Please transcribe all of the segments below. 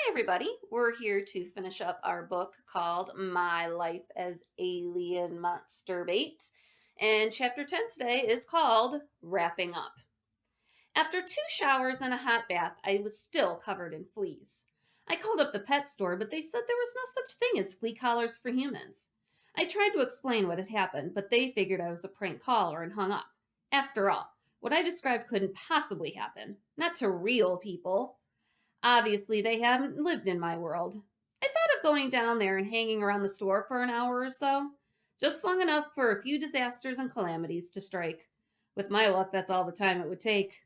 Hi, everybody. We're here to finish up our book called My Life as Alien Monster Bait. And chapter 10 today is called Wrapping Up. After 2 showers and a hot bath, I was still covered in fleas. I called up the pet store, but they said there was no such thing as flea collars for humans. I tried to explain what had happened, but they figured I was a prank caller and hung up. After all, what I described couldn't possibly happen. Not to real people. Obviously, they haven't lived in my world. I thought of going down there and hanging around the store for an hour or so, just long enough for a few disasters and calamities to strike. With my luck, that's all the time it would take.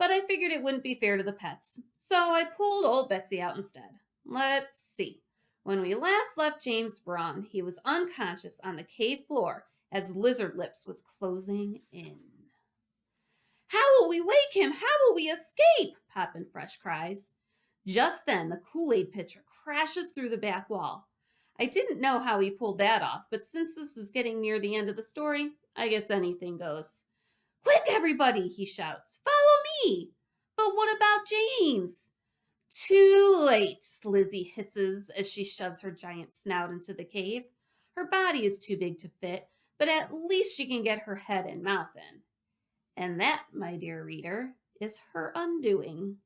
But I figured it wouldn't be fair to the pets, so I pulled old Betsy out instead. Let's see. When we last left James Braun, he was unconscious on the cave floor as Lizard Lips was closing in. How will we wake him? How will we escape? Poppin' Fresh cries. Just then, the Kool-Aid pitcher crashes through the back wall. I didn't know how he pulled that off, but since this is getting near the end of the story, I guess anything goes. Quick, everybody, he shouts. Follow me! But what about James? Too late, Lizzie hisses as she shoves her giant snout into the cave. Her body is too big to fit, but at least she can get her head and mouth in. And that, my dear reader, is her undoing.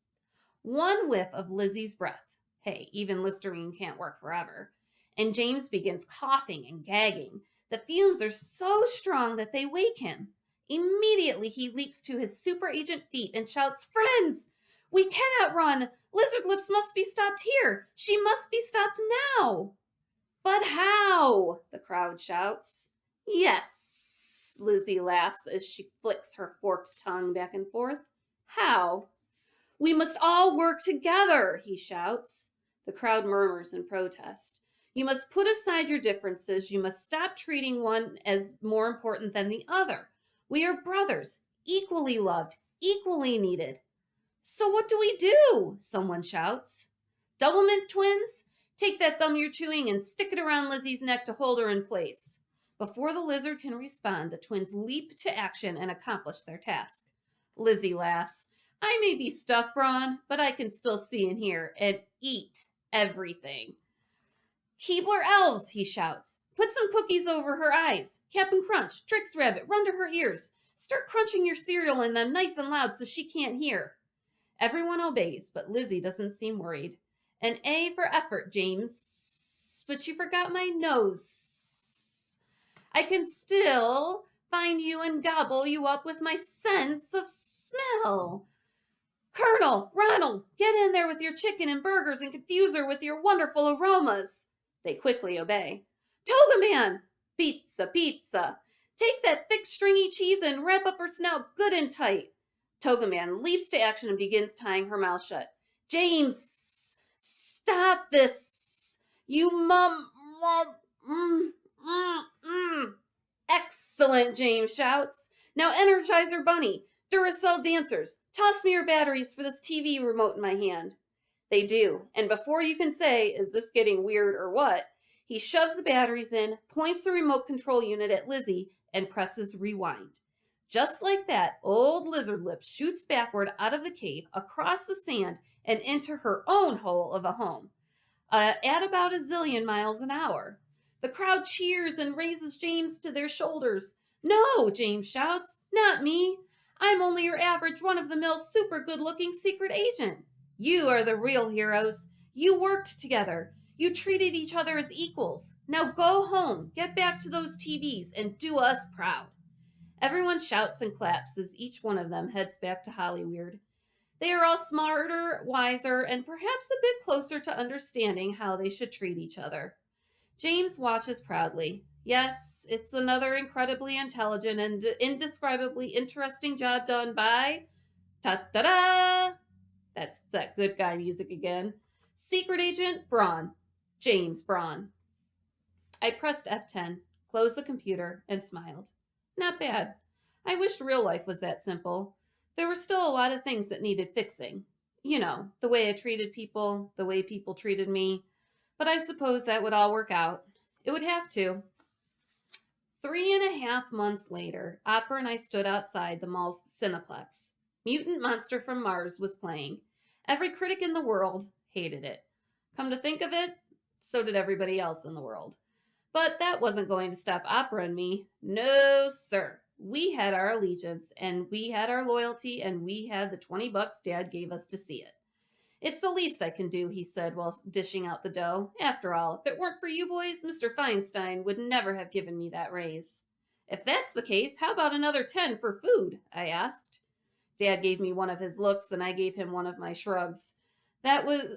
One whiff of Lizzie's breath. Hey, even Listerine can't work forever. And James begins coughing and gagging. The fumes are so strong that they wake him. Immediately, he leaps to his super agent feet and shouts, Friends! We cannot run! Lizard Lips must be stopped here! She must be stopped now! But how? The crowd shouts. Yes, Lizzie laughs as she flicks her forked tongue back and forth. How? We must all work together, he shouts. The crowd murmurs in protest. You must put aside your differences. You must stop treating one as more important than the other. We are brothers, equally loved, equally needed. So what do we do? Someone shouts. Doublemint twins? Take that gum you're chewing and stick it around Lizzie's neck to hold her in place. Before the lizard can respond, the twins leap to action and accomplish their task. Lizzie laughs. I may be stuck, Braun, but I can still see and hear and eat everything. Keebler elves, he shouts. Put some cookies over her eyes. Cap'n Crunch, Trix Rabbit, run to her ears. Start crunching your cereal in them nice and loud so she can't hear. Everyone obeys, but Lizzie doesn't seem worried. An A for effort, James. But you forgot my nose. I can still find you and gobble you up with my sense of smell. Colonel, Ronald, get in there with your chicken and burgers and confuse her with your wonderful aromas. They quickly obey. Toga Man! Pizza, pizza! Take that thick stringy cheese and wrap up her snout good and tight. Toga Man leaps to action and begins tying her mouth shut. James, stop this! You Excellent, James shouts. Now Energizer Bunny, Duracell dancers, toss me your batteries for this TV remote in my hand. They do, and before you can say, is this getting weird or what, he shoves the batteries in, points the remote control unit at Lizzie, and presses rewind. Just like that, old Lizard Lips shoots backward out of the cave, across the sand, and into her own hole of a home, at about a zillion miles an hour. The crowd cheers and raises James to their shoulders. No, James shouts, not me. I'm only your average run-of-the-mill super good-looking secret agent. You are the real heroes. You worked together. You treated each other as equals. Now go home, get back to those TVs, and do us proud. Everyone shouts and claps as each one of them heads back to Hollyweird. They are all smarter, wiser, and perhaps a bit closer to understanding how they should treat each other. James watches proudly. Yes, it's another incredibly intelligent and indescribably interesting job done by ta-da-da! That's that good guy music again. Secret Agent Braun. James Braun. I pressed F10, closed the computer, and smiled. Not bad. I wished real life was that simple. There were still a lot of things that needed fixing. You know, the way I treated people, the way people treated me. But I suppose that would all work out. It would have to. 3.5 months later, Opera and I stood outside the mall's Cineplex. Mutant Monster from Mars was playing. Every critic in the world hated it. Come to think of it, so did everybody else in the world. But that wasn't going to stop Opera and me. No, sir. We had our allegiance, and we had our loyalty, and we had the $20 Dad gave us to see it. It's the least I can do, he said while dishing out the dough. After all, if it weren't for you boys, Mr. Feinstein would never have given me that raise. If that's the case, how about another 10 for food? I asked. Dad gave me one of his looks, and I gave him one of my shrugs. That was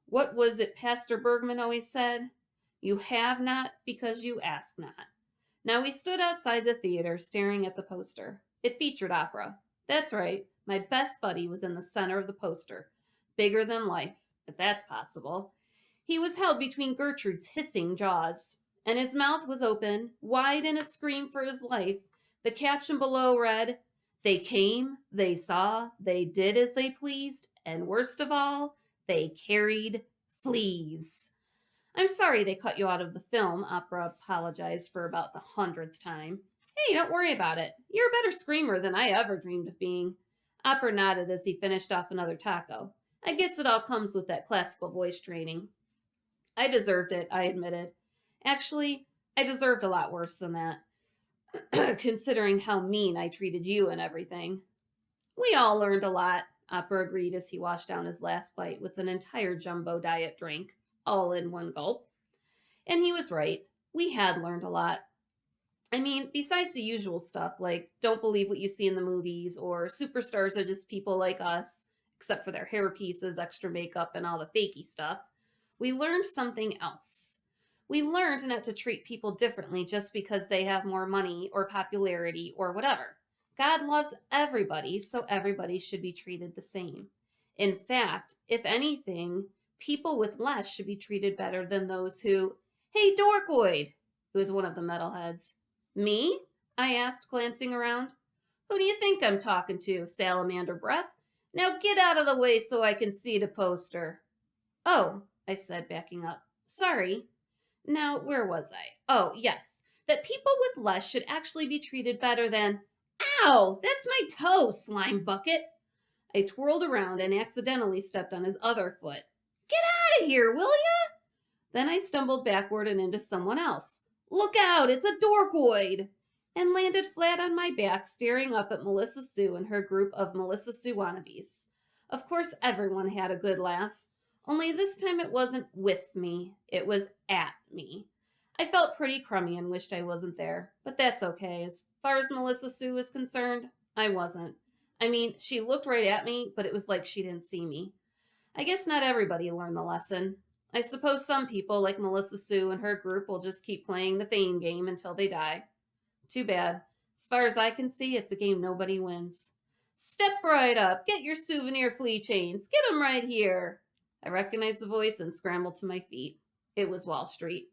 what was it Pastor Bergman always said? You have not because you ask not. Now we stood outside the theater staring at the poster. It featured Opera. That's right, my best buddy was in the center of the poster. Bigger than life, if that's possible. He was held between Gertrude's hissing jaws, and his mouth was open, wide in a scream for his life. The caption below read, "They came, they saw, they did as they pleased, and worst of all, they carried fleas." I'm sorry they cut you out of the film, Opera apologized for about the 100th time. Hey, don't worry about it. You're a better screamer than I ever dreamed of being. Opera nodded as he finished off another taco. I guess it all comes with that classical voice training. I deserved it, I admitted. Actually, I deserved a lot worse than that, considering how mean I treated you and everything. We all learned a lot, Opera agreed as he washed down his last bite with an entire jumbo diet drink, all in one gulp. And he was right. We had learned a lot. I mean, besides the usual stuff, like don't believe what you see in the movies, or superstars are just people like us, except for their hair pieces, extra makeup, and all the fakey stuff, we learned something else. We learned not to treat people differently just because they have more money or popularity or whatever. God loves everybody, so everybody should be treated the same. In fact, if anything, people with less should be treated better than those who, hey, Dorkoid, who is one of the metalheads. Me? I asked, glancing around. Who do you think I'm talking to, Salamander Breath? Now get out of the way so I can see the poster. Oh, I said, backing up. Sorry. Now, where was I? Oh, yes. That people with less should actually be treated better than... Ow! That's my toe, slime bucket! I twirled around and accidentally stepped on his other foot. Get out of here, will ya? Then I stumbled backward and into someone else. Look out, it's a Dorkoid! And landed flat on my back, staring up at Melissa Sue and her group of Melissa Sue wannabes. Of course, everyone had a good laugh. Only this time it wasn't with me, it was at me. I felt pretty crummy and wished I wasn't there, but that's okay. As far as Melissa Sue is concerned, I wasn't. I mean, she looked right at me, but it was like she didn't see me. I guess not everybody learned the lesson. I suppose some people, like Melissa Sue and her group, will just keep playing the fame game until they die. Too bad. As far as I can see, it's a game nobody wins. Step right up. Get your souvenir flea chains. Get 'em right here. I recognized the voice and scrambled to my feet. It was Wall Street.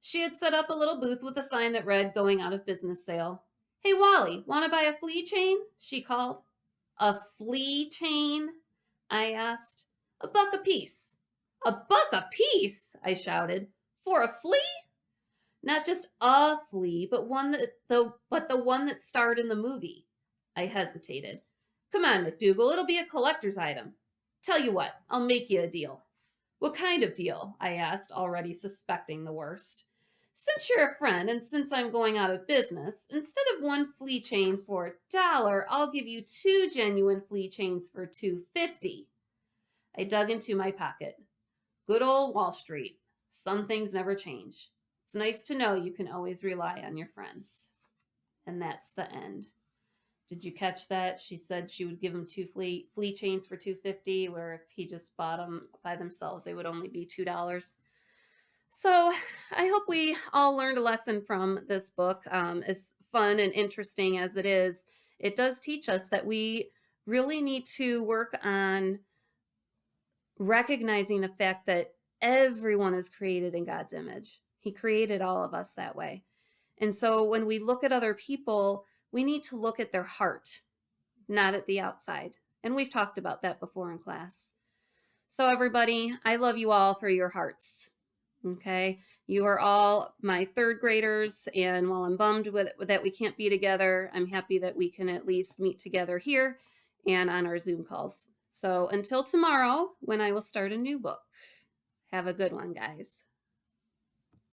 She had set up a little booth with a sign that read, "Going out of business sale." Hey, Wally, want to buy a flea chain? She called. A flea chain? I asked. $1 a piece. $1 a piece? I shouted. For a flea? Not just a flea, but the one that starred in the movie. I hesitated. Come on, McDougal, it'll be a collector's item. Tell you what, I'll make you a deal. What kind of deal? I asked, already suspecting the worst. Since you're a friend and since I'm going out of business, instead of one flea chain for $1, I'll give you 2 genuine flea chains for $2.50. I dug into my pocket. Good old Wall Street. Some things never change. It's nice to know you can always rely on your friends. And that's the end. Did you catch that? She said she would give him 2 flea chains for $2.50, where if he just bought them by themselves, they would only be $2. So I hope we all learned a lesson from this book. As fun and interesting as it is, it does teach us that we really need to work on recognizing the fact that everyone is created in God's image. He created all of us that way. And so when we look at other people, we need to look at their heart, not at the outside. And we've talked about that before in class. So everybody, I love you all for your hearts. Okay? You are all my 3rd graders, and while I'm bummed that we can't be together, I'm happy that we can at least meet together here and on our Zoom calls. So until tomorrow, when I will start a new book, Have a good one, guys.